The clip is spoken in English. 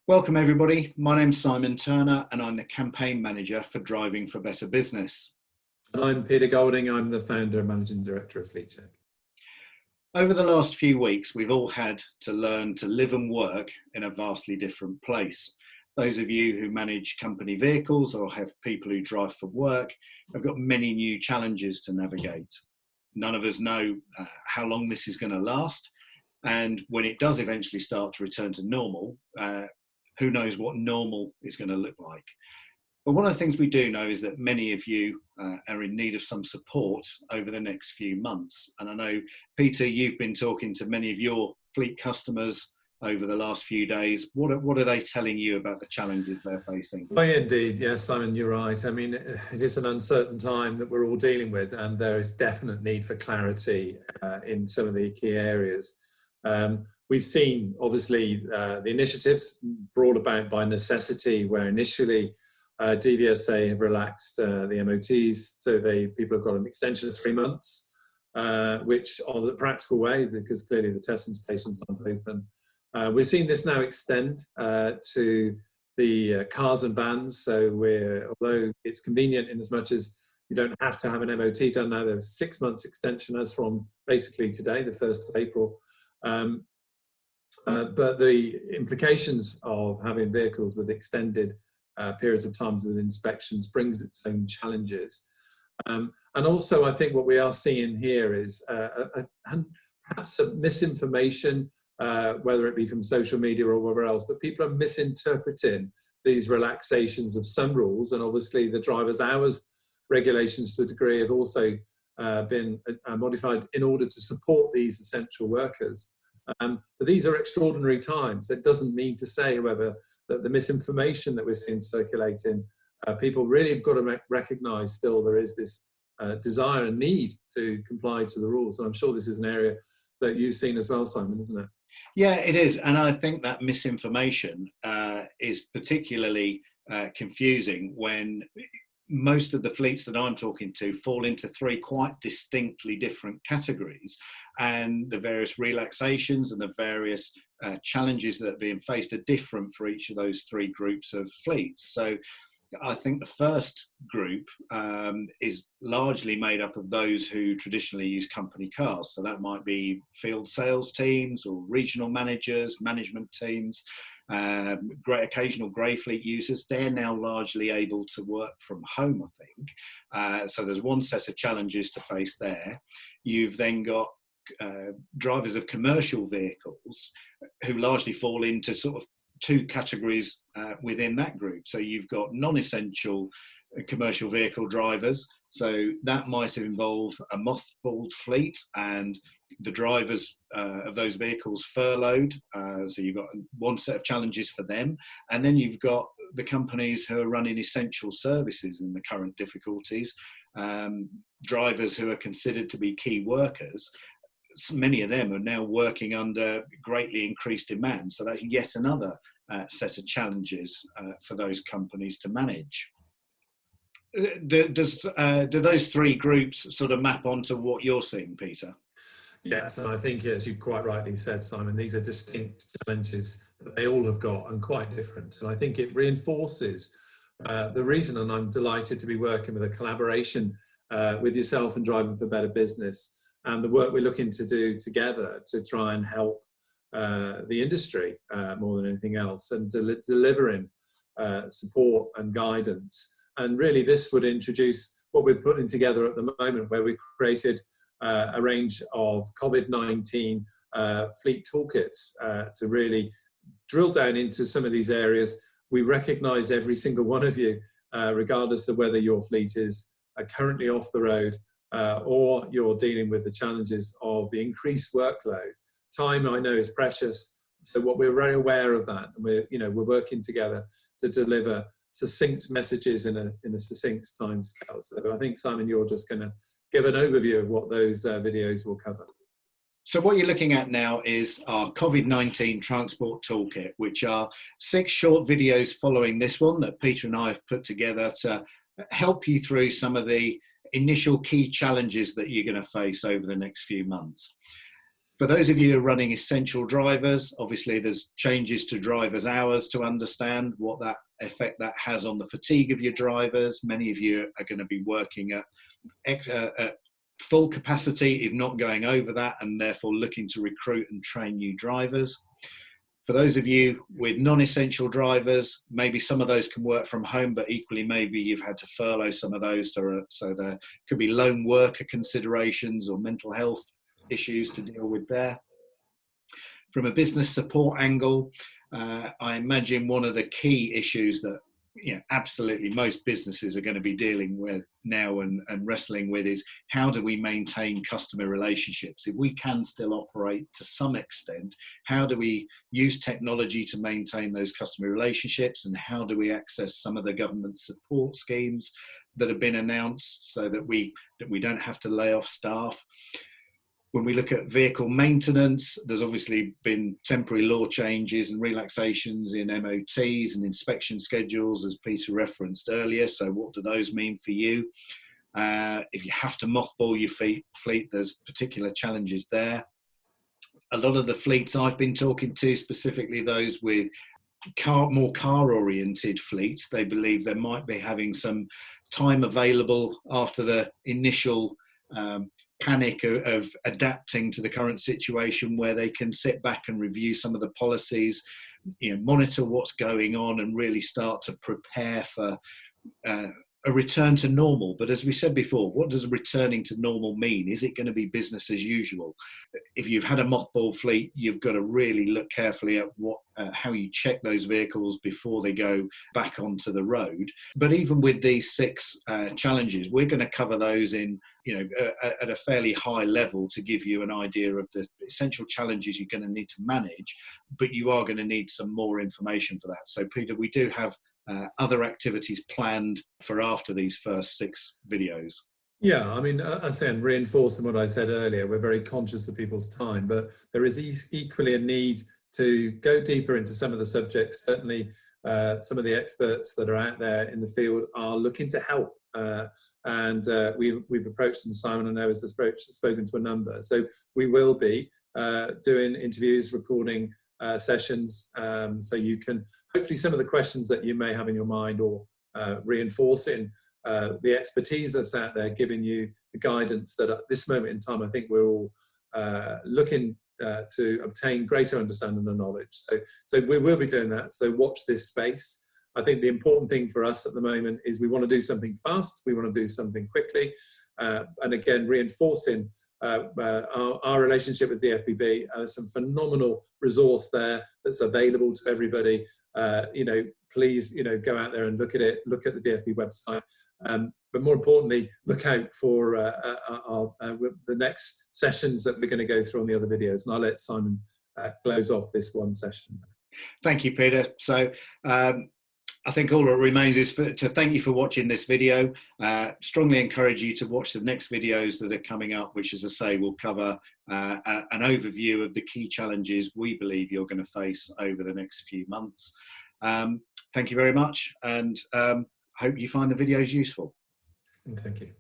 Welcome everybody, my name's Simon Turner and I'm the campaign manager for Driving for Better Business. And I'm Peter Golding, I'm the founder and managing director of FleetCheck. Over the last few weeks, we've all had to learn to live and work in a vastly different place. Those of you who manage company vehicles or have people who drive for work have got many new challenges to navigate. None of us know how long this is going to last, and when it does eventually start to return to normal, who knows what normal is going to look like. But one of the things we do know is that many of you are in need of some support over the next few months. And I know, Peter, you've been talking to many of your fleet customers over the last few days. What are they telling you about the challenges they're facing? Well, indeed, yes, Simon, you're right. I mean, it is an uncertain time that we're all dealing with, and there is definite need for clarity in some of the key areas. We've seen, obviously, the initiatives brought about by necessity, where initially DVSA have relaxed the MOTs, so people have got an extension of 3 months, which on the practical way, because clearly the testing stations aren't open. We're seeing this now extend to the cars and vans, so although it's convenient in as much as you don't have to have an MOT done now, there's a 6 months extension as from basically today, the 1st of April. But the implications of having vehicles with extended periods of times with inspections brings its own challenges. And also, I think what we are seeing here is perhaps a misinformation, whether it be from social media or whatever else, but people are misinterpreting these relaxations of some rules. And obviously the driver's hours regulations to a degree have also been modified in order to support these essential workers. But these are extraordinary times. It doesn't mean to say, however, that the misinformation that we're seeing circulating, people really have got to recognise still there is this desire and need to comply to the rules. And I'm sure this is an area that you've seen as well, Simon, isn't it? Yeah, it is. And I think that misinformation is particularly confusing when most of the fleets that I'm talking to fall into 3 quite distinctly different categories, and the various relaxations and the various challenges that are being faced are different for each of those 3 groups of fleets. So I think the first group is largely made up of those who traditionally use company cars. So that might be field sales teams or regional managers, management teams, occasional grey fleet users. They're now largely able to work from home, I think. So there's one set of challenges to face there. You've then got drivers of commercial vehicles who largely fall into sort of 2 categories within that group. So you've got non-essential commercial vehicle drivers. So that might involve a mothballed fleet and the drivers of those vehicles furloughed. So you've got one set of challenges for them. And then you've got the companies who are running essential services in the current difficulties, drivers who are considered to be key workers. Many of them are now working under greatly increased demand. So that's yet another set of challenges for those companies to manage. Do those 3 groups sort of map onto what you're seeing, Peter? Yes, and I think, as you quite rightly said, Simon, these are distinct challenges that they all have got and quite different. And I think it reinforces the reason, and I'm delighted to be working with a collaboration with yourself and Driving for Better Business, and the work we're looking to do together to try and help the industry more than anything else, and delivering support and guidance. And really this would introduce what we're putting together at the moment, where we created a range of COVID-19 fleet toolkits to really drill down into some of these areas. We recognise every single one of you, regardless of whether your fleet is currently off the road, or you're dealing with the challenges of the increased workload. Time, I know, is precious, so what we're very aware of that, and we're working together to deliver succinct messages in a succinct time scale. So I think, Simon, you're just going to give an overview of what those videos will cover. So what you're looking at now is our COVID-19 Transport Toolkit, which are 6 short videos following this one that Peter and I have put together to help you through some of the initial key challenges that you're going to face over the next few months. For those of you who are running essential drivers, obviously there's changes to drivers' hours to understand what that effect that has on the fatigue of your drivers. Many of you are going to be working at full capacity, if not going over that, and therefore looking to recruit and train new drivers. For those of you with non-essential drivers, maybe some of those can work from home, but equally maybe you've had to furlough some of those, so there could be lone worker considerations or mental health issues to deal with there. From a business support angle, I imagine one of the key issues that absolutely most businesses are going to be dealing with now and wrestling with is, how do we maintain customer relationships? If we can still operate to some extent, how do we use technology to maintain those customer relationships, and how do we access some of the government support schemes that have been announced so that we don't have to lay off staff? When we look at vehicle maintenance, there's obviously been temporary law changes and relaxations in MOTs and inspection schedules, as Peter referenced earlier. So what do those mean for you? If you have to mothball your fleet, there's particular challenges there. A lot of the fleets I've been talking to, specifically those with more car-oriented fleets, they believe they might be having some time available after the initial panic of adapting to the current situation, where they can sit back and review some of the policies, monitor what's going on, and really start to prepare for a return to normal. But as we said before, what does returning to normal mean? Is it going to be business as usual? If you've had a mothball fleet, you've got to really look carefully at how you check those vehicles before they go back onto the road. But even with these 6 challenges, we're going to cover those in at a fairly high level to give you an idea of the essential challenges you're going to need to manage, but you are going to need some more information for that. So Peter, we do have other activities planned for after these first 6 videos. Yeah, I mean, I say, and reinforcing what I said earlier, we're very conscious of people's time, but there is equally a need to go deeper into some of the subjects. Certainly, some of the experts that are out there in the field are looking to help. And we've approached them. Simon, I know, has spoken to a number. So we will be doing interviews, recording sessions, so you can, hopefully some of the questions that you may have in your mind, or reinforcing the expertise that's out there, giving you the guidance that at this moment in time, I think we're all looking to obtain greater understanding and knowledge. So we will be doing that. So watch this space. I think the important thing for us at the moment is we want to do something fast. We want to do something quickly. And again, reinforcing our relationship with DFBB, some phenomenal resource there that's available to everybody. Please, go out there and look at it, look at the DFB website. But more importantly, look out for the next sessions that we're going to go through on the other videos. And I'll let Simon close off this one session. Thank you, Peter. So I think all that remains is to thank you for watching this video. Strongly encourage you to watch the next videos that are coming up, which, as I say, will cover an overview of the key challenges we believe you're going to face over the next few months. Thank you very much, and hope you find the videos useful. Thank you.